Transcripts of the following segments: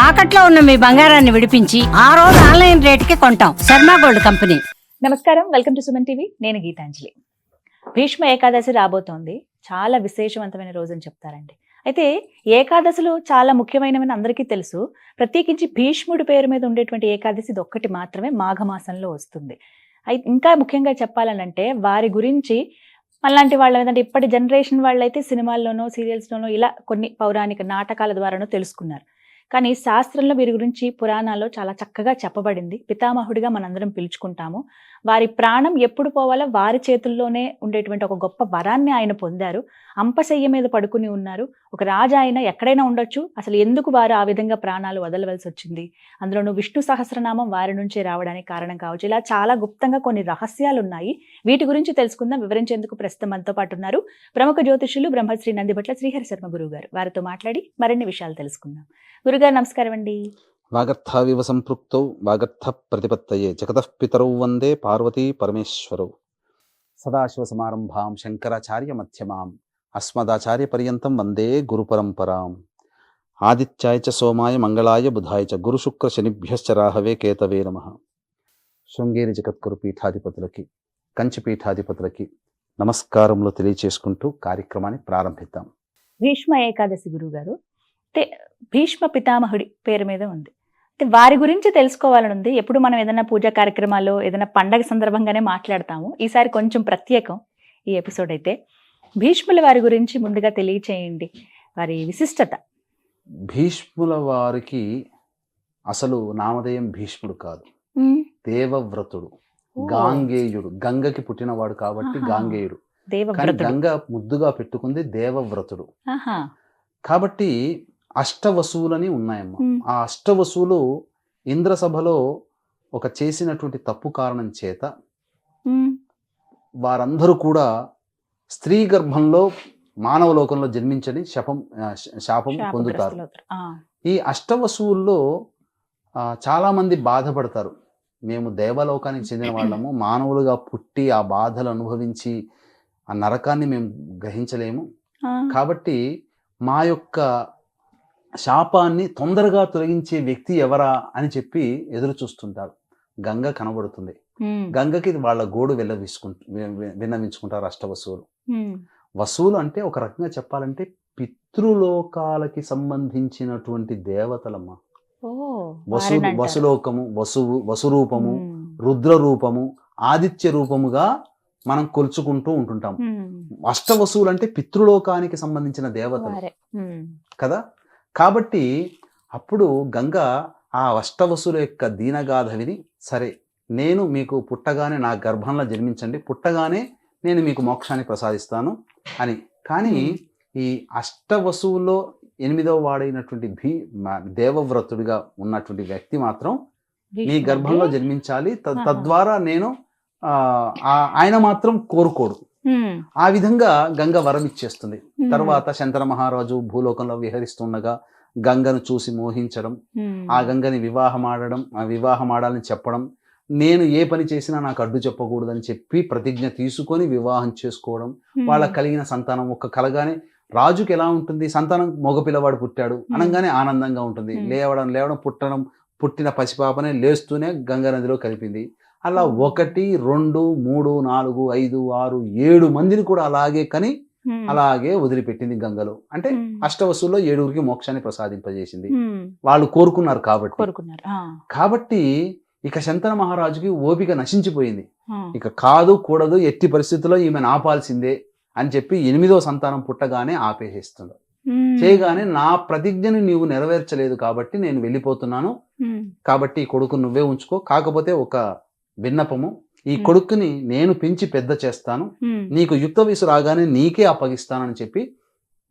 తాకట్లో ఉన్న మీ బంగారాన్ని విడిపించి ఆ రోజు ఆన్లైన్ రేటుకి కొంటాం. Sharma gold company. నమస్కారం, వెల్కమ్ టు సుమన్ టీవీ. నేను గీతాంజలి. భీష్మ ఏకాదశి రాబోతోంది. చాలా విశేషవంతమైన రోజు అని చెప్తారండి. అయితే ఏకాదశులు చాలా ముఖ్యమైనవని అందరికీ తెలుసు. ప్రత్యేకించి భీష్ముడి పేరు మీద ఉండేటువంటి ఏకాదశి ఇది ఒక్కటి మాత్రమే మాఘమాసంలో వస్తుంది. అయితే ఇంకా ముఖ్యంగా చెప్పాలనంటే వారి గురించి అలాంటి వాళ్ళ ఏంటంటే ఇప్పటి జనరేషన్ వాళ్ళైతే సినిమాల్లోనో సీరియల్స్లోనో ఇలా కొన్ని పౌరాణిక నాటకాల ద్వారానో తెలుసుకున్నారు. కానీ శాస్త్రంలో వీరి గురించి పురాణాల్లో చాలా చక్కగా చెప్పబడింది. పితామహుడిగా మనందరం పిలుచుకుంటాము. వారి ప్రాణం ఎప్పుడు పోవాలో వారి చేతుల్లోనే ఉండేటువంటి ఒక గొప్ప వరాన్ని ఆయన పొందారు. అంపశయ్య మీద పడుకుని ఉన్నారు. ఒక రాజు ఆయన ఎక్కడైనా ఉండొచ్చు. అసలు ఎందుకు వారు ఆ విధంగా ప్రాణాలు వదలవలసి వచ్చింది, అందులోనూ విష్ణు సహస్రనామం వారి నుంచే రావడానికి కారణం కావచ్చు. ఇలా చాలా గుప్తంగా కొన్ని రహస్యాలు ఉన్నాయి. వీటి గురించి తెలుసుకుందాం. వివరించేందుకు ప్రస్తుతం మనతో పాటు ఉన్నారు ప్రముఖ జ్యోతిష్యులు బ్రహ్మశ్రీ నందిభట్ల శ్రీహరి శర్మ గురువు గారు. వారితో మాట్లాడి మరిన్ని విషయాలు తెలుసుకుందాం. గురుగారు నమస్కారం అండి. వాగర్థావివ సంపృక్తౌ వాగర్థ ప్రతిపత్తయే జగతః పితరౌ వందే పార్వతీ పరమేశ్వరౌ. సదాశివ సమారంభాం శంకరాచార్య మధ్యమాం అస్మదాచార్య పర్యంతం వందే గురు పరంపరాం. ఆదిత్యాయ చ సోమాయ మంగళాయ బుధాయ చ గురు శుక్ర శనిభ్యశ్చ రాహవే కేతవే నమః. శృంగేరి జగద్గురు పీఠాధిపతులకి, కంచి పీఠాధిపతులకి నమస్కారములు తెలియచేసుకుంటూ కార్యక్రమాన్ని ప్రారంభిద్దాం. భీష్మ ఏకాదశి గురువు గారు అంటే భీష్మ పితామహుడి పేరు మీద ఉంది. అంటే వారి గురించి తెలుసుకోవాలని ఉంది. ఎప్పుడు మనం ఏదైనా పూజా కార్యక్రమాల్లో ఏదైనా పండగ సందర్భంగానే మాట్లాడతాము. ఈసారి కొంచెం ప్రత్యేకం ఈ ఎపిసోడ్. అయితే భీష్ముల వారి గురించి ముందుగా తెలియచేయండి, వారి విశిష్టత. భీష్ముల వారికి అసలు నామధేయం భీష్ముడు కాదు, దేవవ్రతుడు, గాంగేయుడు. గంగకి పుట్టినవాడు కాబట్టి గాంగేయుడు. కానీ గంగ ముద్దుగా పెట్టుకుంది దేవవ్రతుడు. కాబట్టి అష్టవసువులని ఉన్నాయమ్మ. ఆ అష్టవసువులు ఇంద్రసభలో ఒక చేసినటువంటి తప్పు కారణం చేత వారందరూ కూడా స్త్రీ గర్భంలో మానవ లోకంలో జన్మించని శాపం పొందుతారు. ఈ అష్టవసువుల్లో చాలా మంది బాధపడతారు. మేము దేవలోకానికి చెందిన వాళ్ళము, మానవులుగా పుట్టి ఆ బాధలు అనుభవించి ఆ నరకాన్ని మేము గ్రహించలేము. కాబట్టి మా యొక్క శాపాన్ని తొందరగా తొలగించే వ్యక్తి ఎవరా అని చెప్పి ఎదురు చూస్తుంటారు. గంగ కనబడుతుంది. గంగకి వాళ్ళ గోడు విన్నవించుకుంటారు అష్టవసువులు. వసువులు అంటే ఒక రకంగా చెప్పాలంటే పితృలోకాలకి సంబంధించినటువంటి దేవతలమ్మ. వసులోకము, వసురూపము, రుద్ర రూపము, ఆదిత్య రూపముగా మనం కొలుచుకుంటూ ఉంటుంటాం. అష్టవసువులు అంటే పితృలోకానికి సంబంధించిన దేవతలు కదా. కాబట్టి అప్పుడు గంగ ఆ అష్టవసుల యొక్క దీనగాథ విని, సరే నేను మీకు పుట్టగానే నా గర్భంలో జన్మించండి, పుట్టగానే నేను మీకు మోక్షాన్ని ప్రసాదిస్తాను అని. కానీ ఈ అష్టవసువులో 8వ వాడైనటువంటి దేవవ్రతుడిగా ఉన్నటువంటి వ్యక్తి మాత్రం మీ గర్భంలో జన్మించాలి, తద్వారా నేను ఆయన మాత్రం కోరుకోడు. ఆ విధంగా గంగ వరం ఇచ్చేస్తుంది. తర్వాత శంతన మహారాజు భూలోకంలో విహరిస్తుండగా గంగను చూసి మోహించడం, ఆ గంగని వివాహమాడాలని చెప్పడం, నేను ఏ పని చేసినా నాకు అడ్డు చెప్పకూడదని చెప్పి ప్రతిజ్ఞ తీసుకొని వివాహం చేసుకోవడం. వాళ్ళకి కలిగిన సంతానం ఒక్క కలగానే రాజుకి ఎలా ఉంటుంది, సంతానం మగపిల్లవాడు పుట్టాడు అనగానే ఆనందంగా ఉంటుంది. లేవడం పుట్టిన పసిపాపనే లేస్తూనే గంగా నదిలో కలిపింది. అలా 1, 2, 3, 4, 5, 6, 7 మందిని కూడా అలాగే కని అలాగే వదిలిపెట్టింది గంగలో. అంటే అష్టవసుల్లో 7గురికి మోక్షాన్ని ప్రసాదింపజేసింది. వాళ్ళు కోరుకున్నారు కాబట్టి ఇక శంతన మహారాజుకి ఓపిక నశించిపోయింది. ఇక కాదు కూడదు, ఎట్టి పరిస్థితుల్లో ఈమెను ఆపాల్సిందే అని చెప్పి 8వ సంతానం పుట్టగానే ఆపేసేస్తుంది. చేయగానే నా ప్రతిజ్ఞని నీవు నెరవేర్చలేదు కాబట్టి నేను వెళ్ళిపోతున్నాను, కాబట్టి ఈ కొడుకు నువ్వే ఉంచుకో, కాకపోతే ఒక విన్నపము, ఈ కొడుకుని నేను పెంచి పెద్ద చేస్తాను, నీకు యుక్త వయసు రాగానే నీకే అప్పగిస్తానని చెప్పి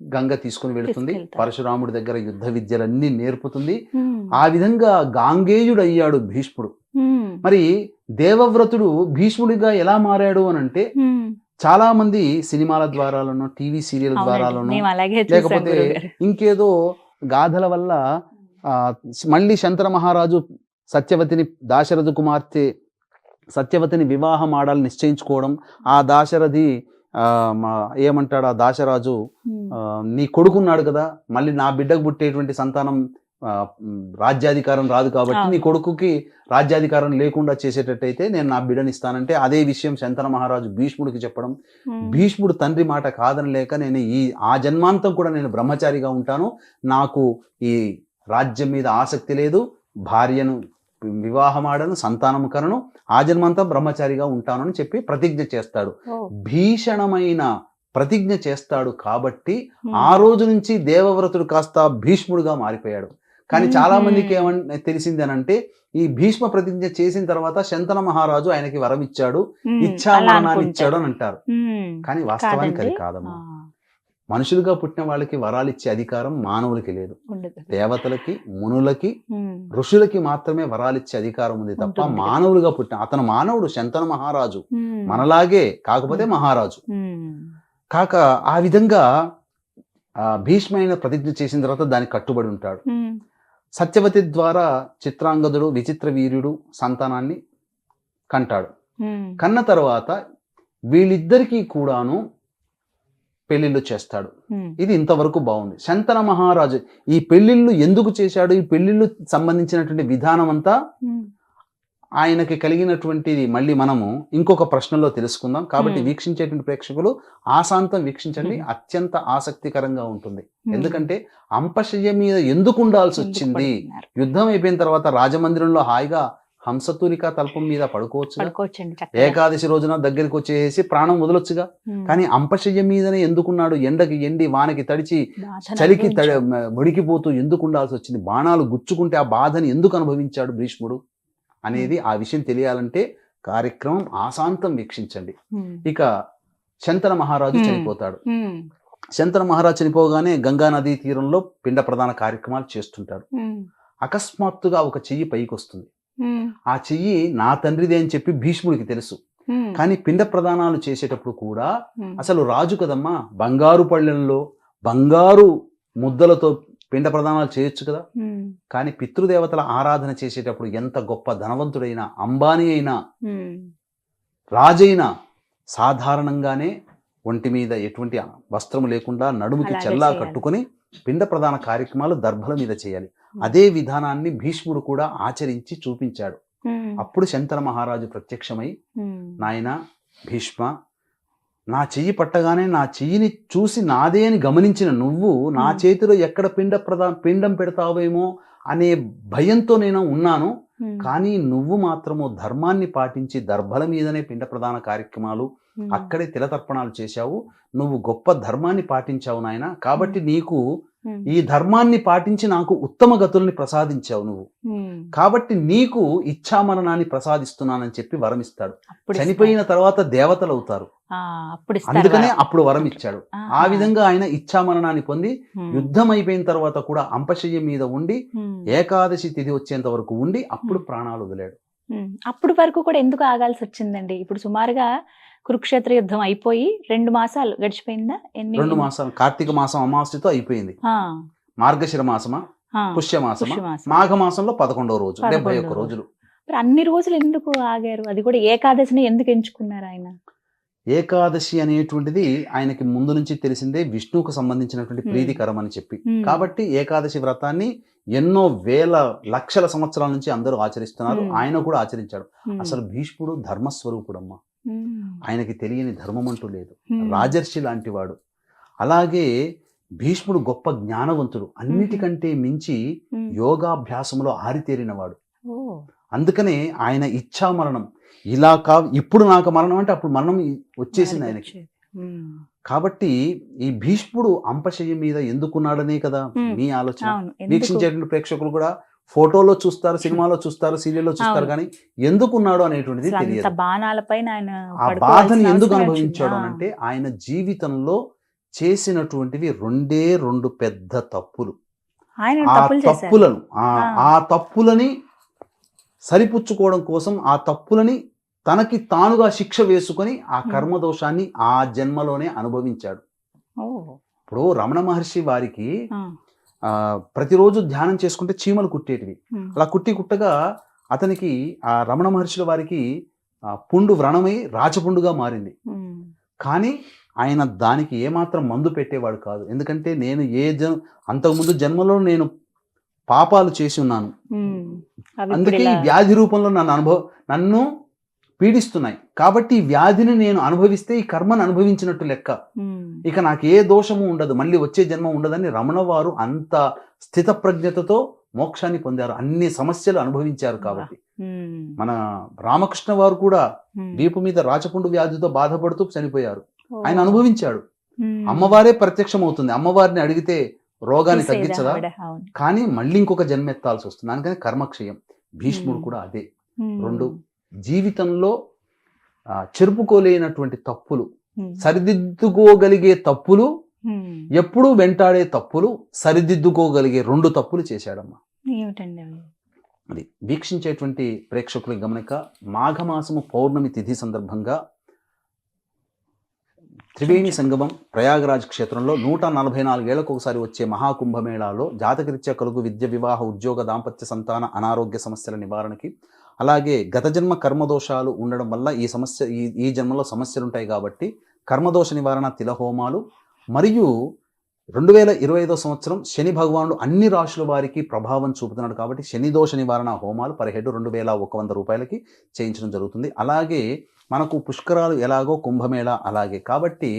గంగ తీసుకుని వెళుతుంది. పరశురాముడి దగ్గర యుద్ధ విద్యలన్నీ నేర్పుతుంది. ఆ విధంగా గాంగేయుడు అయ్యాడు భీష్ముడు. మరి దేవవ్రతుడు భీష్ముడిగా ఎలా మారాడు అని అంటే, చాలా మంది సినిమాల ద్వారాలను, టీవీ సీరియల్ ద్వారాలను, లేకపోతే ఇంకేదో గాథల వల్ల మళ్ళీ శంతన మహారాజు దాశరథి కుమార్తె సత్యవతిని వివాహం ఆడాలని నిశ్చయించుకోవడం. ఆ దాశరథి ఏమంటాడు ఆ దాశరాజు, నీ కొడుకున్నాడు కదా, మళ్ళీ నా బిడ్డకు పుట్టేటువంటి సంతానం రాజ్యాధికారం రాదు కాబట్టి అవును. నీ కొడుకుకి రాజ్యాధికారం లేకుండా చేసేటట్టయితే నేను నా బిడ్డని ఇస్తానంటే అదే విషయం శంతన మహారాజు భీష్ముడికి చెప్పడం, భీష్ముడు తండ్రి మాట కాదని లేక నేను ఆ జన్మాంతం కూడా నేను బ్రహ్మచారిగా ఉంటాను, నాకు ఈ రాజ్యం మీద ఆసక్తి లేదు, భార్యను వివాహమాడను, సంతానం కనను, ఆ జన్మాంతం బ్రహ్మచారిగా ఉంటాను అని చెప్పి ప్రతిజ్ఞ చేస్తాడు. భీషణమైన ప్రతిజ్ఞ చేస్తాడు కాబట్టి ఆ రోజు నుంచి దేవవ్రతుడు కాస్త భీష్ముడుగా మారిపోయాడు. కానీ చాలా మందికి ఏమని తెలిసింది అని అంటే ఈ భీష్మ ప్రతిజ్ఞ చేసిన తర్వాత శంతన మహారాజు ఆయనకి వరం ఇచ్చాడు, ఇచ్చామరణాన్ని ఇచ్చాడు అని అంటారు. కానీ వాస్తవానికి అది కాదమ్మా. మనుషులుగా పుట్టిన వాళ్ళకి వరాలు ఇచ్చే అధికారం మానవులకి లేదు. దేవతలకి, మునులకి, ఋషులకి మాత్రమే వరాలు ఇచ్చే అధికారం ఉంది తప్ప మానవులుగా పుట్టిన అతను మానవుడు శంతన మహారాజు మనలాగే, కాకపోతే మహారాజు కాక ఆ విధంగా భీష్మైన ప్రతిజ్ఞ చేసిన తర్వాత దానికి కట్టుబడి ఉంటాడు. సత్యవతి ద్వారా చిత్రాంగదుడు, విచిత్ర వీర్యుడు సంతానాన్ని కంటాడు. కన్న తర్వాత వీళ్ళిద్దరికీ కూడాను పెళ్లిళ్ళు చేస్తాడు. ఇది ఇంతవరకు బాగుంది. శంతన మహారాజు ఈ పెళ్లిళ్ళు ఎందుకు చేశాడు, ఈ పెళ్లిళ్ళు సంబంధించినటువంటి విధానం అంతా ఆయనకి కలిగినటువంటిది మళ్ళీ మనము ఇంకొక ప్రశ్నలో తెలుసుకుందాం. కాబట్టి వీక్షించేటువంటి ప్రేక్షకులు ఆశాంతం వీక్షించండి, అత్యంత ఆసక్తికరంగా ఉంటుంది. ఎందుకంటే అంపశయ్య మీద ఎందుకు ఉండాల్సి వచ్చింది, యుద్ధం అయిపోయిన తర్వాత రాజమందిరంలో హాయిగా హంసతూలిక తల్పం మీద పడుకోవచ్చు, ఏకాదశి రోజున దగ్గరికి వచ్చేసి ప్రాణం వదలొచ్చుగా. కానీ అంపశయ్య మీదనే ఎందుకున్నాడు, ఎండకి ఎండి వానకి తడిచి చలికి ముడికిపోతూ ఎందుకు ఉండాల్సి వచ్చింది, బాణాలు గుచ్చుకుంటే ఆ బాధని ఎందుకు అనుభవించాడు భీష్ముడు అనేది ఆ విషయం తెలియాలంటే కార్యక్రమం ఆశాంతం వీక్షించండి. ఇక శంతన మహారాజు చనిపోతాడు. శంతన మహారాజు చనిపోగానే గంగా నదీ తీరంలో పిండ ప్రధాన కార్యక్రమాలు చేస్తుంటాడు. అకస్మాత్తుగా ఒక చెయ్యి పైకి వస్తుంది. ఆ చెయ్యి నా తండ్రిదే అని చెప్పి భీష్ముడికి తెలుసు. కానీ పిండ ప్రదానాలు చేసేటప్పుడు కూడా అసలు రాజు కదమ్మా, బంగారు పళ్ళెంలో బంగారు ముద్దలతో పిండ ప్రదానాలు చేయొచ్చు కదా. కానీ పితృదేవతల ఆరాధన చేసేటప్పుడు ఎంత గొప్ప ధనవంతుడైనా, అంబానీ అయినా, రాజైనా సాధారణంగానే ఒంటి మీద ఎటువంటి వస్త్రము లేకుండా నడుముకి చెల్లా కట్టుకుని పిండ ప్రదాన కార్యక్రమాలు దర్భల మీద చేయాలి. అదే విధానాన్ని భీష్ముడు కూడా ఆచరించి చూపించాడు. అప్పుడు శంతన మహారాజు ప్రత్యక్షమై, నాయన భీష్మ, నా చెయ్యి పట్టగానే నా చెయ్యిని చూసి నాదే అని గమనించిన నువ్వు నా చేతిలో ఎక్కడ పిండం పెడతావేమో అనే భయంతో నేను ఉన్నాను. కానీ నువ్వు మాత్రము ధర్మాన్ని పాటించి దర్భల మీదనే పిండ ప్రదాన కార్యక్రమాలు, అక్కడే తిలతర్పణాలు చేశావు. నువ్వు గొప్ప ధర్మాన్ని పాటించావు నాయన. కాబట్టి నీకు ఈ ధర్మాన్ని పాటించి నాకు ఉత్తమ గతుల్ని ప్రసాదించావు నువ్వు. కాబట్టి నీకు ఇచ్ఛామరణాన్ని ప్రసాదిస్తున్నానని చెప్పి వరం ఇస్తాడు. చనిపోయిన తర్వాత దేవతలు అవుతారు, అందుకనే అప్పుడు వరం ఇచ్చాడు. ఆ విధంగా ఆయన ఇచ్ఛామరణాన్ని పొంది యుద్ధం అయిపోయిన తర్వాత కూడా అంపశయ్య మీద ఉండి ఏకాదశి తిథి వచ్చేంత వరకు ఉండి అప్పుడు ప్రాణాలు వదిలాడు. అప్పుడు వరకు కూడా ఎందుకు ఆగాల్సి వచ్చిందండి? ఇప్పుడు సుమారుగా కురుక్షేత్ర యుద్ధం అయిపోయి 2 మాసాలు గడిచిపోయిందా? 2 మాసాలు. కార్తీక మాసం అమావాస్యతో అయిపోయింది. మార్గశిర మాసమా, పుష్యమాసమా, మాఘ మాసంలో 11వ రోజు, 71 రోజులు. అన్ని రోజులు ఎందుకు ఆగారు? అది కూడా ఏకాదశిని ఎందుకు ఎంచుకున్నారు ఆయన? ఏకాదశి అనేటువంటిది ఆయనకి ముందు నుంచి తెలిసిందే, విష్ణువుకు సంబంధించినటువంటి ప్రీతికరం అని చెప్పి. కాబట్టి ఏకాదశి వ్రతాన్ని ఎన్నో వేల లక్షల సంవత్సరాల నుంచి అందరూ ఆచరిస్తున్నారు. ఆయన కూడా ఆచరించాడు. అసలు భీష్ముడు ధర్మస్వరూపుడమ్మా. ఆయనకి తెలియని ధర్మం అంటూ లేదు. రాజర్షి లాంటి వాడు. అలాగే భీష్ముడు గొప్ప జ్ఞానవంతుడు, అన్నిటికంటే మించి యోగాభ్యాసంలో ఆరితేరినవాడు. అందుకనే ఆయన ఇచ్ఛా మరణం ఇలా ఇప్పుడు నాకు మరణం అంటే అప్పుడు మరణం వచ్చేసింది ఆయనకి. కాబట్టి ఈ భీష్ముడు అంపశయ్య మీద ఎందుకున్నాడనే కదా మీ ఆలోచన. వీక్షించేటువంటి ప్రేక్షకులు కూడా ఫోటోలో చూస్తారు, సినిమాలో చూస్తారు, సీరియల్లో చూస్తారు, కానీ ఎందుకున్నాడు అనేటువంటిది తెలియదు. ఆ బాధని ఎందుకు అనుభవించాడు అంటే ఆయన జీవితంలో చేసినటువంటివి 2 పెద్ద తప్పులు. ఆ తప్పులని సరిపుచ్చుకోవడం కోసం ఆ తప్పులని తనకి తానుగా శిక్ష వేసుకొని ఆ కర్మదోషాన్ని ఆ జన్మలోనే అనుభవించాడు. ఇప్పుడు రమణ మహర్షి వారికి ప్రతిరోజు ధ్యానం చేసుకుంటే చీమలు కుట్టేటివి. అలా కుట్టగా అతనికి ఆ రమణ మహర్షుల వారికి పుండు వ్రణమై రాచపుండుగా మారింది. కానీ ఆయన దానికి ఏమాత్రం మందు పెట్టేవాడు కాదు. ఎందుకంటే నేను అంతకుముందు జన్మలో నేను పాపాలు చేసి ఉన్నాను, అవి అందుకే ఇప్పుడు ఈ ఇలా- వ్యాధి రూపంలో నన్ను పీడిస్తున్నాయి, కాబట్టి ఈ వ్యాధిని నేను అనుభవిస్తే ఈ కర్మను అనుభవించినట్టు లెక్క, ఇక నాకు ఏ దోషము ఉండదు, మళ్ళీ వచ్చే జన్మ ఉండదని రమణ వారు అంత స్థితప్రజ్ఞతతో మోక్షాన్ని పొందారు, అన్ని సమస్యలు అనుభవించారు కాబట్టి. మన రామకృష్ణ వారు కూడా వీపు మీద రాచపుండు వ్యాధితో బాధపడుతూ చనిపోయారు, ఆయన అనుభవించాడు. అమ్మవారే ప్రత్యక్షమవుతుంది, అమ్మవారిని అడిగితే రోగాన్ని తగ్గించదా, కానీ మళ్ళీ ఇంకొక జన్మ ఎత్తాల్సి వస్తుంది, అందుకని కర్మక్షయం. భీష్ముడు కూడా అదే. రెండు, జీవితంలో చెరుపుకోలేనటువంటి తప్పులు, సరిదిద్దుకోగలిగే తప్పులు, ఎప్పుడూ వెంటాడే తప్పులు, సరిదిద్దుకోగలిగే 2 తప్పులు చేశాడమ్మా. ఏమిటండి అవి? అది వీక్షించేటువంటి ప్రేక్షకుల గమనిక. మాఘమాసము పౌర్ణమి తిథి సందర్భంగా త్రివేణి సంగమం ప్రయాగరాజ్ క్షేత్రంలో 144 ఏళ్లకు ఒకసారి వచ్చే మహాకుంభమేళాలో జాతకరీత్యా కలుగు విద్య, వివాహ, ఉద్యోగ, దాంపత్య, సంతాన, అనారోగ్య సమస్యల నివారణకి, అలాగే గత జన్మ కర్మదోషాలు ఉండడం వల్ల ఈ జన్మలో సమస్యలు ఉంటాయి కాబట్టి కర్మదోష నివారణ తిలహోమాలు, మరియు 2025 సంవత్సరం శని భగవానుడు అన్ని రాశుల వారికి ప్రభావం చూపుతున్నాడు కాబట్టి శని దోష నివారణ హోమాలు పర్ హెడ్ 2100 రూపాయలకి చేయించడం జరుగుతుంది. అలాగే మనకు పుష్కరాలు ఎలాగో కుంభమేళ అలాగే, కాబట్టి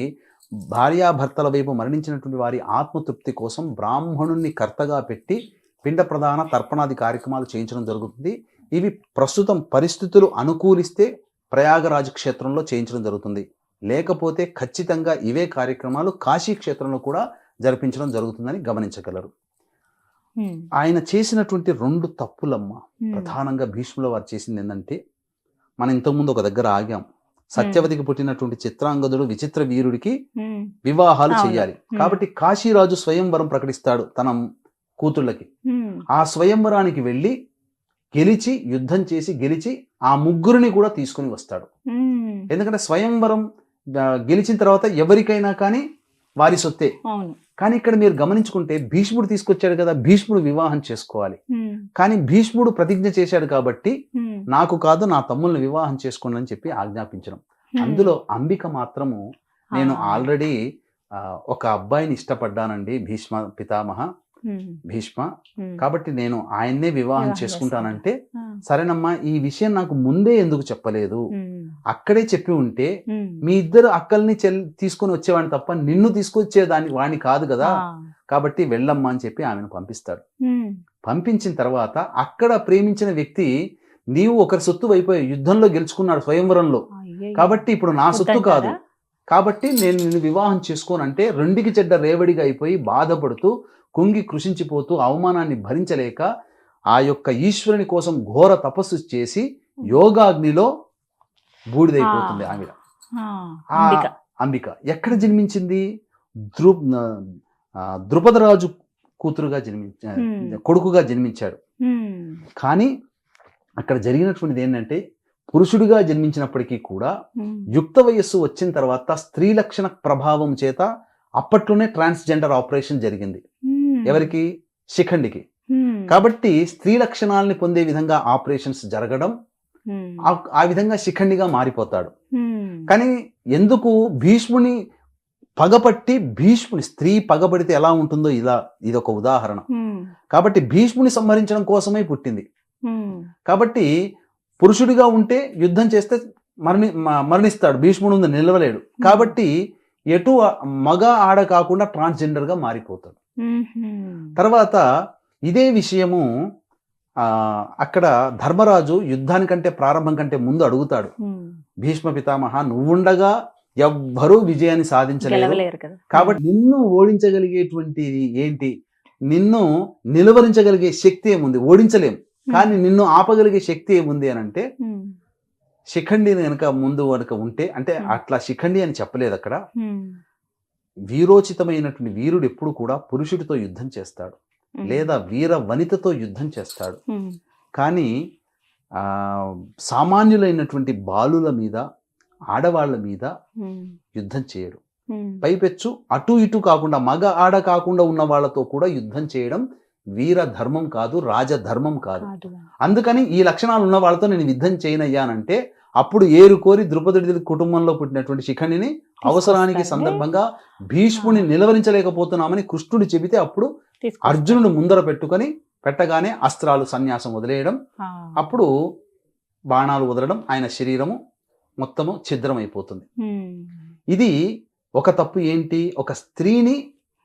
భార్యాభర్తల వైపు మరణించినటువంటి వారి ఆత్మతృప్తి కోసం బ్రాహ్మణుణ్ణి కర్తగా పెట్టి పిండ ప్రదాన తర్పణాది కార్యక్రమాలు చేయించడం జరుగుతుంది. ఇవి ప్రస్తుతం పరిస్థితులు అనుకూలిస్తే ప్రయాగరాజ్ క్షేత్రంలో చేయించడం జరుగుతుంది, లేకపోతే ఖచ్చితంగా ఇవే కార్యక్రమాలు కాశీ క్షేత్రంలో కూడా జరిపించడం జరుగుతుందని గమనించగలరు. ఆయన చేసినటువంటి 2 తప్పులమ్మ, ప్రధానంగా భీష్ముల వారు చేసింది ఏంటంటే, మనం ఇంతకుముందు ఒక దగ్గర ఆగాం, సత్యవతికి పుట్టినటువంటి చిత్రాంగదుడు విచిత్ర వీరుడికి వివాహాలు చేయాలి కాబట్టి కాశీరాజు స్వయంవరం ప్రకటిస్తాడు తన కూతుళ్ళకి. ఆ స్వయంవరానికి వెళ్ళి గెలిచి, యుద్ధం చేసి గెలిచి ఆ ముగ్గురిని కూడా తీసుకుని వస్తాడు. ఎందుకంటే స్వయంవరం గెలిచిన తర్వాత ఎవరికైనా కానీ వారి సొత్తే. కానీ ఇక్కడ మీరు గమనించుకుంటే భీష్ముడు తీసుకొచ్చాడు కదా, భీష్ముడు వివాహం చేసుకోవాలి, కానీ భీష్ముడు ప్రతిజ్ఞ చేశాడు కాబట్టి నాకు కాదు నా తమ్ముల్ని వివాహం చేసుకోండి అని చెప్పి ఆజ్ఞాపించడం. అందులో అంబిక మాత్రము నేను ఆల్రెడీ ఒక అబ్బాయిని ఇష్టపడ్డానండి, భీష్మ, కాబట్టి నేను ఆయన్నే వివాహం చేసుకుంటానంటే, సరేనమ్మా ఈ విషయం నాకు ముందే ఎందుకు చెప్పలేదు, అక్కడే చెప్పి ఉంటే మీ ఇద్దరు అక్కల్ని తీసుకొని వచ్చేవాడిని తప్ప నిన్ను తీసుకొచ్చేదాన్ని వాడిని కాదు కదా, కాబట్టి వెళ్ళమ్మా అని చెప్పి ఆమెను పంపిస్తాడు. పంపించిన తర్వాత అక్కడ ప్రేమించిన వ్యక్తి నీవు ఒకరి సొత్తు అయిపోయి యుద్ధంలో గెలుచుకున్నాడు స్వయంవరంలో, కాబట్టి ఇప్పుడు నా సొత్తు కాదు, కాబట్టి నేను నిన్ను వివాహం చేసుకోనంటే 2కి చెడ్డ రేవడిగా అయిపోయి బాధపడుతూ కుంగి కృషించిపోతూ అవమానాన్ని భరించలేక ఆ యొక్క ఈశ్వరుని కోసం ఘోర తపస్సు చేసి యోగాగ్నిలో బూడిదైపోతుంది ఆవిడ. అంబిక ఎక్కడ జన్మించింది? ద్రుపదరాజు కూతురుగా కొడుకుగా జన్మించాడు. కానీ అక్కడ జరిగినటువంటిది ఏంటంటే, పురుషుడిగా జన్మించినప్పటికీ కూడా యుక్త వయస్సు వచ్చిన తర్వాత స్త్రీ లక్షణ ప్రభావం చేత అప్పట్లోనే ట్రాన్స్జెండర్ ఆపరేషన్ జరిగింది. ఎవరికి? శిఖండికి. కాబట్టి స్త్రీ లక్షణాలని పొందే విధంగా ఆపరేషన్స్ జరగడం, ఆ విధంగా శిఖండిగా మారిపోతాడు. కానీ ఎందుకు భీష్ముని పగపట్టి, భీష్ముని స్త్రీ పగబడితే ఎలా ఉంటుందో ఇదొక ఉదాహరణ. కాబట్టి భీష్ముని సంహరించడం కోసమే పుట్టింది. కాబట్టి పురుషుడిగా ఉంటే యుద్ధం చేస్తే మరణిస్తాడు, భీష్ముడు ముందు నిలవలేడు, కాబట్టి ఎటు మగ ఆడ కాకుండా ట్రాన్స్జెండర్ గా మారిపోతాడు. తర్వాత ఇదే విషయము అక్కడ ధర్మరాజు యుద్ధానికంటే ప్రారంభం కంటే ముందు అడుగుతాడు, భీష్మ పితామహ నువ్వుండగా ఎవ్వరూ విజయాన్ని సాధించలేరు, కాబట్టి నిన్ను ఓడించగలిగేటువంటిది ఏంటి, నిన్ను నిలువరించగలిగే శక్తి ఏముంది, ఓడించలేం కానీ నిన్ను ఆపగలిగే శక్తి ఏముంది అని అంటే, శిఖండిని కనుక ముందు కనుక ఉంటే, అంటే అట్లా శిఖండి అని చెప్పలేదు అక్కడ, వీరోచితమైనటువంటి వీరుడు ఎప్పుడు కూడా పురుషుడితో యుద్ధం చేస్తాడు లేదా వీర వనితతో యుద్ధం చేస్తాడు, కానీ సామాన్యులైనటువంటి బాలుల మీద, ఆడవాళ్ల మీద యుద్ధం చేయడు. పైపెచ్చు అటు ఇటు కాకుండా, మగ ఆడ కాకుండా ఉన్న వాళ్ళతో కూడా యుద్ధం చేయడం వీర ధర్మం కాదు, రాజధర్మం కాదు. అందుకని ఈ లక్షణాలు ఉన్న వాళ్ళతో నేను యుద్ధం చేయనయ్యానంటే, అప్పుడు ఏరుకోరి ద్రుపదుడి కుటుంబంలో పుట్టినటువంటి శిఖండిని అవసరానికి సందర్భంగా భీష్ముని నిలవరించలేకపోతున్నామని కృష్ణుడు చెబితే, అప్పుడు అర్జునుడు ముందర పెట్టుకొని పెట్టగానే అస్త్రాలు సన్యాసం వదిలేయడం, అప్పుడు బాణాలు వదలడం, ఆయన శరీరము మొత్తము ఛిద్రమైపోతుంది. ఇది ఒక తప్పు ఏంటి, ఒక స్త్రీని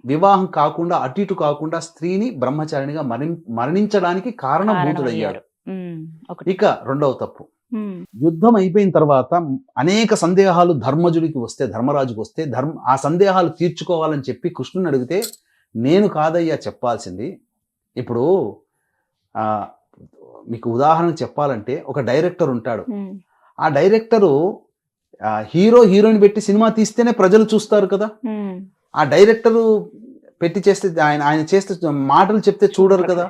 వివాహం కాకుండా అటు ఇటు కాకుండా స్త్రీని బ్రహ్మచారిణిగా మరణించడానికి కారణభూతుడయ్యాడు. ఇక రెండవ తప్పు, యుద్ధం అయిపోయిన తర్వాత అనేక సందేహాలు ధర్మజుడికి వస్తే, ధర్మరాజుకి వస్తే, ఆ సందేహాలు తీర్చుకోవాలని చెప్పి కృష్ణుని అడిగితే, నేను కాదయ్యా చెప్పాల్సింది. ఇప్పుడు మీకు ఉదాహరణ చెప్పాలంటే, ఒక డైరెక్టర్ ఉంటాడు. ఆ డైరెక్టరు హీరో హీరోయిన్ పెట్టి సినిమా తీస్తేనే ప్రజలు చూస్తారు కదా. ఆ డైరెక్టరు పెట్టి చేస్తే, ఆయన చేస్తే మాటలు చెప్తే చూడరు కదా.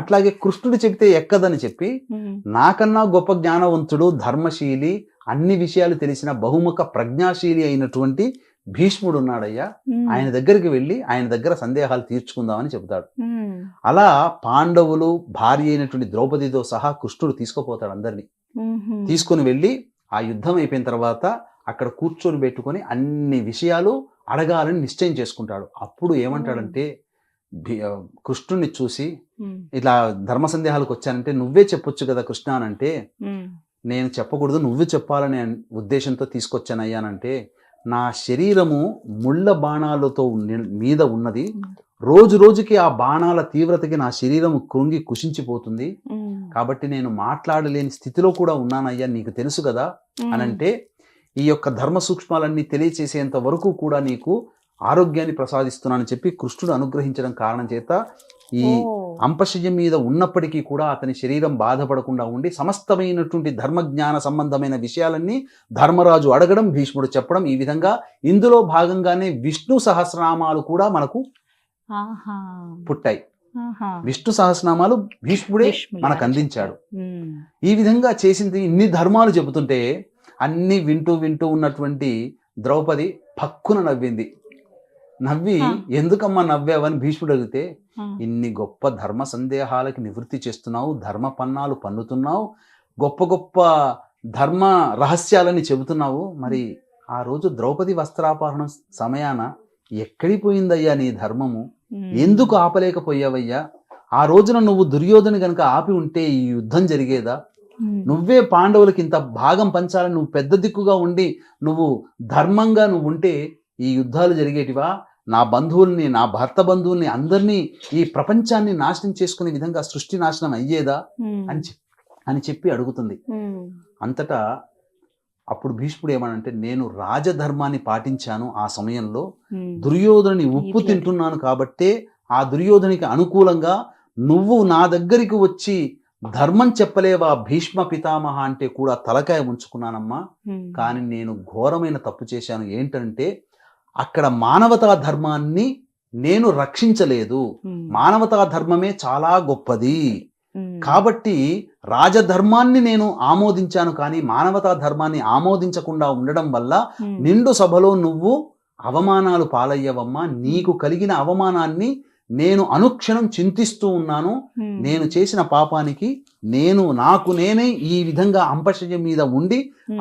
అట్లాగే కృష్ణుడు చెప్తే ఎక్కదని చెప్పి, నాకన్నా గొప్ప జ్ఞానవంతుడు, ధర్మశీలి, అన్ని విషయాలు తెలిసిన బహుముఖ ప్రజ్ఞాశీలి అయినటువంటి భీష్ముడు ఉన్నాడయ్యా, ఆయన దగ్గరికి వెళ్ళి ఆయన దగ్గర సందేహాలు తీర్చుకుందామని చెబుతాడు. అలా పాండవులు, భార్య అయినటువంటి ద్రౌపదితో సహా కృష్ణుడు తీసుకుపోతాడు అందరినీ. తీసుకుని వెళ్ళి ఆ యుద్ధం అయిపోయిన తర్వాత అక్కడ కూర్చొని పెట్టుకొని అన్ని విషయాలు అడగాలని నిశ్చయం చేసుకుంటాడు. అప్పుడు ఏమంటాడంటే, కృష్ణుడిని చూసి, ఇట్లా ధర్మ సందేహాలకు వచ్చానంటే నువ్వే చెప్పొచ్చు కదా కృష్ణ అనంటే, నేను చెప్పకూడదు, నువ్వు చెప్పాలనే ఉద్దేశంతో తీసుకొచ్చానయ్యానంటే, నా శరీరము ముళ్ళ బాణాలతో మీద ఉన్నది, రోజు రోజుకి ఆ బాణాల తీవ్రతకి నా శరీరం కృంగి కుషించిపోతుంది, కాబట్టి నేను మాట్లాడలేని స్థితిలో కూడా ఉన్నానయ్యా, నీకు తెలుసు కదా అనంటే, ఈ యొక్క ధర్మ సూక్ష్మాలన్నీ తెలియచేసేంత వరకు కూడా నీకు ఆరోగ్యాన్ని ప్రసాదిస్తున్నానని చెప్పి కృష్ణుడు అనుగ్రహించడం కారణం చేత ఈ అంపశయ్యం మీద ఉన్నప్పటికీ కూడా అతని శరీరం బాధపడకుండా ఉండి సమస్తమైనటువంటి ధర్మజ్ఞాన సంబంధమైన విషయాలన్నీ ధర్మరాజు అడగడం, భీష్ముడు చెప్పడం, ఈ విధంగా ఇందులో భాగంగానే విష్ణు సహస్రనామాలు కూడా మనకు పుట్టాయి. విష్ణు సహస్రనామాలు భీష్ముడే మనకు అందించాడు. ఈ విధంగా చేసింది ఇన్ని ధర్మాలు చెబుతుంటే అన్ని వింటూ వింటూ ఉన్నటువంటి ద్రౌపది పక్కున నవ్వింది. నవ్వి, ఎందుకమ్మా నవ్వావని భీష్ముడు అడిగితే, ఇన్ని గొప్ప ధర్మ సందేహాలకి నివృత్తి చేస్తున్నావు, ధర్మ పన్నాలు పన్నుతున్నావు, గొప్ప గొప్ప ధర్మ రహస్యాలని చెబుతున్నావు, మరి ఆ రోజు ద్రౌపది వస్త్రాపహరణం సమయాన ఎక్కడిపోయిందయ్యా నీ ధర్మము, ఎందుకు ఆపలేకపోయావయ్యా? ఆ రోజున నువ్వు దుర్యోధను గనక ఆపి ఉంటే ఈ యుద్ధం జరిగేదా? నువ్వే పాండవులకి ఇంత భాగం పంచాలని నువ్వు పెద్ద దిక్కుగా ఉండి నువ్వు ధర్మంగా నువ్వు ఉంటే ఈ యుద్ధాలు జరిగేటివా? నా బంధువుల్ని, నా భర్త బంధువుల్ని, అందరినీ, ఈ ప్రపంచాన్ని నాశనం చేసుకునే విధంగా సృష్టి నాశనం అయ్యేదా అని చెప్పి అడుగుతుంది. అంతటా అప్పుడు భీష్ముడు ఏమనంటే, నేను రాజధర్మాన్ని పాటించాను, ఆ సమయంలో దుర్యోధనుని ఉప్పు తింటున్నాను కాబట్టే ఆ దుర్యోధనికి అనుకూలంగా నువ్వు నా దగ్గరికి వచ్చి ధర్మం చెప్పలేవా భీష్మ పితామహ అంటే కూడా తలకాయ ఉంచుకున్నానమ్మా. కానీ నేను ఘోరమైన తప్పు చేశాను. ఏంటంటే, అక్కడ మానవతా ధర్మాన్ని నేను రక్షించలేదు. మానవతా ధర్మమే చాలా గొప్పది కాబట్టి రాజధర్మాన్ని నేను ఆమోదించాను, కానీ మానవతా ధర్మాన్ని ఆమోదించకుండా ఉండడం వల్ల నిండు సభలో నువ్వు అవమానాలు పాలయ్యవమ్మా. నీకు కలిగిన అవమానాన్ని నేను అనుక్షణం చింతిస్తూ ఉన్నాను. నేను చేసిన పాపానికి నాకు నేనే ఈ విధంగా అంపశయ్యం మీద ఉండి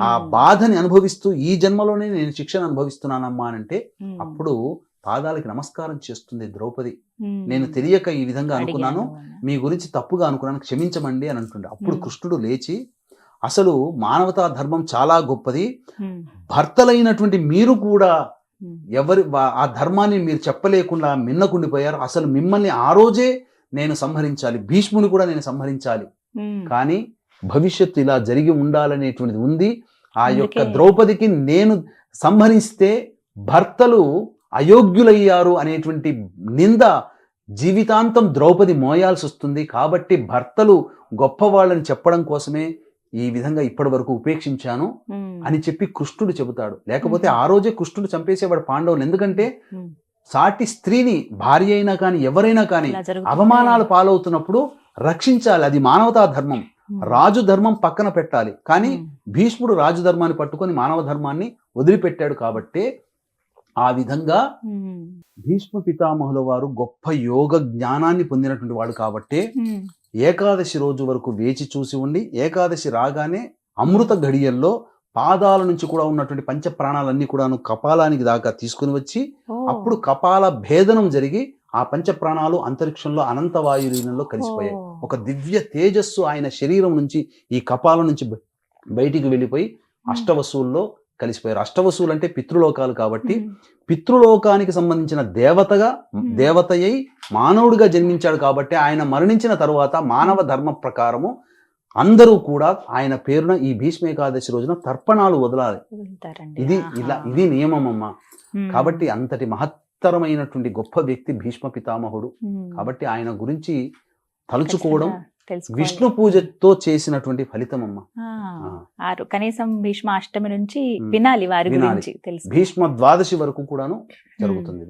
ఆ బాధని అనుభవిస్తూ ఈ జన్మలోనే నేను శిక్షను అనుభవిస్తున్నానమ్మా అంటే, అప్పుడు పాదాలకి నమస్కారం చేస్తుంది ద్రౌపది. నేను తెలియక ఈ విధంగా అనుకున్నాను, మీ గురించి తప్పుగా అనుకున్నాను, క్షమించమండి అని అంటుండే. అప్పుడు కృష్ణుడు లేచి, అసలు మానవతా ధర్మం చాలా గొప్పది, భర్తలైనటువంటి మీరు కూడా ఆ ధర్మాన్ని మీరు చెప్పలేకుండా మిన్నకుండిపోయారు. అసలు మిమ్మల్ని ఆ రోజే నేను సంహరించాలి, భీష్ముని కూడా నేను సంహరించాలి, కానీ భవిష్యత్తు ఇలా జరిగి ఉండాలనేటువంటిది ఉంది. ఆ యొక్క ద్రౌపదికి నేను సంహరిస్తే భర్తలు అయోగ్యులయ్యారు అనేటువంటి నింద జీవితాంతం ద్రౌపది మోయాల్సి వస్తుంది. కాబట్టి భర్తలు గొప్పవాళ్ళని చెప్పడం కోసమే ఈ విధంగా ఇప్పటి వరకు ఉపేక్షించాను అని చెప్పి కృష్ణుడు చెబుతాడు. లేకపోతే ఆ రోజే కృష్ణుడు చంపేసేవాడు పాండవులు. ఎందుకంటే సాటి స్త్రీని, భార్య అయినా కానీ ఎవరైనా కానీ అవమానాలు పాలవుతున్నప్పుడు రక్షించాలి, అది మానవతా ధర్మం. రాజు ధర్మం పక్కన పెట్టాలి, కానీ భీష్ముడు రాజు ధర్మాన్ని పట్టుకొని మానవ ధర్మాన్ని వదిలిపెట్టాడు. కాబట్టి ఆ విధంగా భీష్మ పితామహుల వారు గొప్ప యోగ జ్ఞానాన్ని పొందినటువంటి వాడు కాబట్టి ఏకాదశి రోజు వరకు వేచి చూసి ఉండి, ఏకాదశి రాగానే అమృత ఘడియల్లో పాదాల నుంచి కూడా ఉన్నటువంటి పంచ ప్రాణాలన్నీ కూడాను కపాలానికి దాకా తీసుకుని వచ్చి, అప్పుడు కపాల భేదనం జరిగి ఆ పంచ ప్రాణాలు అంతరిక్షంలో అనంత వాయులీనంలో కలిసిపోయాయి. ఒక దివ్య తేజస్సు ఆయన శరీరం నుంచి ఈ కపాలం నుంచి బయటికి వెళ్ళిపోయి అష్టవసువుల్లో కలిసిపోయారు. అష్టవసువులు అంటే పితృలోకాలు కాబట్టి పితృలోకానికి సంబంధించిన దేవతయ్యి మానవుడిగా జన్మించాడు కాబట్టి ఆయన మరణించిన తరువాత మానవ ధర్మ ప్రకారము అందరూ కూడా ఆయన పేరున ఈ భీష్మ ఏకాదశి రోజున తర్పణాలు వదలాలి. ఇది నియమం అమ్మ. కాబట్టి అంతటి మహత్తరమైనటువంటి గొప్ప వ్యక్తి భీష్మ పితామహుడు. కాబట్టి ఆయన గురించి తలుచుకోవడం విష్ణు పూజతో చేసినటువంటి ఫలితం అమ్మ. కనీసం భీష్మ అష్టమి నుంచి వినాలి వారి గురించి తెలుసు. భీష్మ ద్వాదశి వరకు కూడాను జరుగుతుంది.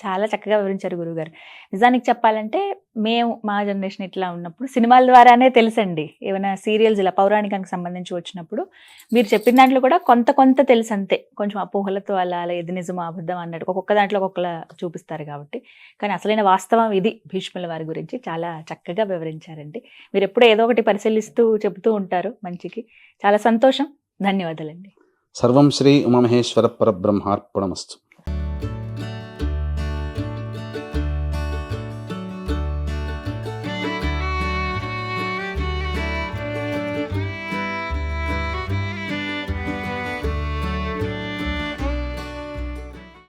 చాలా చక్కగా వివరించారు గురుగారు. నిజానికి చెప్పాలంటే మేము మా జనరేషన్ ఇట్లా ఉన్నప్పుడు సినిమాల ద్వారానే తెలుసండి. ఏమైనా సీరియల్స్ ఇలా పౌరాణికానికి సంబంధించి వచ్చినప్పుడు మీరు చెప్పిన దాంట్లో కూడా కొంత తెలుసు అంతే. కొంచెం అపోహలతో అలా ఇది నిజమా అబద్ధం అన్నట్టు ఒక్కొక్క దాంట్లో ఒక్కొక్కలా చూపిస్తారు కాబట్టి. కానీ అసలైన వాస్తవం ఇది భీష్ముల వారి గురించి చాలా చక్కగా వివరించారండి. మీరు ఎప్పుడూ ఏదో ఒకటి పరిశీలిస్తూ చెబుతూ ఉంటారు మంచికి. చాలా సంతోషం. ధన్యవాదాలండి. సర్వం శ్రీ ఉమామహేశ్వర పరబ్రహ్మార్పణమస్తు.